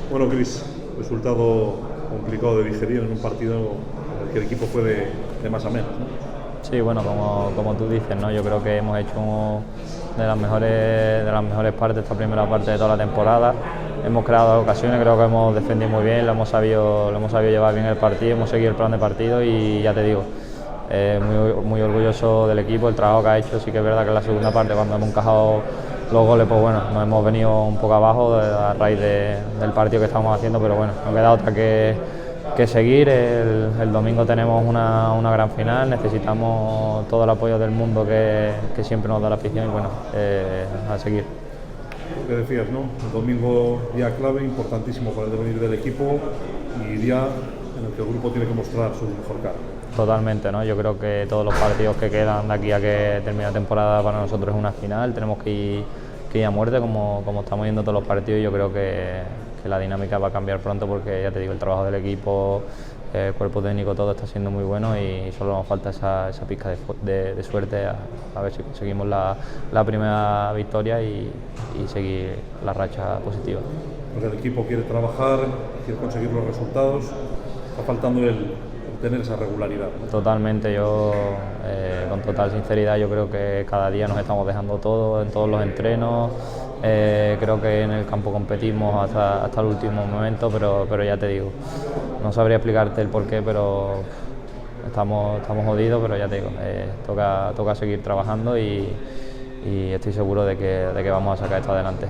Bueno, Cris, resultado complicado de digerir en un partido en el que el equipo fue de más a menos, ¿no? Sí, bueno, como tú dices, ¿no? Yo creo que hemos hecho de las mejores partes, esta primera parte de toda la temporada. Hemos creado ocasiones, creo que hemos defendido muy bien, lo hemos sabido llevar bien el partido, hemos seguido el plan de partido y ya te digo, muy orgulloso del equipo, el trabajo que ha hecho. Sí que es verdad que en la segunda parte, cuando hemos encajado los goles, pues bueno, nos hemos venido un poco abajo a raíz del partido que estamos haciendo, pero bueno, no queda otra que seguir. El domingo tenemos una gran final, necesitamos todo el apoyo del mundo que siempre nos da la afición y bueno, a seguir. Lo que decías, ¿no? El domingo, día clave, importantísimo para el devenir del equipo y día en el que el grupo tiene que mostrar su mejor cara. Totalmente, ¿no? Yo creo que todos los partidos que quedan de aquí a que termine la temporada para nosotros es una final, tenemos que ir a muerte como estamos yendo todos los partidos. Yo creo que la dinámica va a cambiar pronto porque ya te digo, el trabajo del equipo, el cuerpo técnico, todo está siendo muy bueno y solo nos falta esa pizca de suerte a ver si conseguimos la primera victoria y seguir la racha positiva. Porque el equipo quiere trabajar, quiere conseguir los resultados, está faltando el tener esa regularidad, ¿no? Totalmente, yo con total sinceridad yo creo que cada día nos estamos dejando todo en todos los entrenos. Creo que en el campo competimos hasta el último momento, pero ya te digo, no sabría explicarte el porqué, pero estamos jodidos, pero ya te digo, toca seguir trabajando y estoy seguro de que vamos a sacar esto adelante.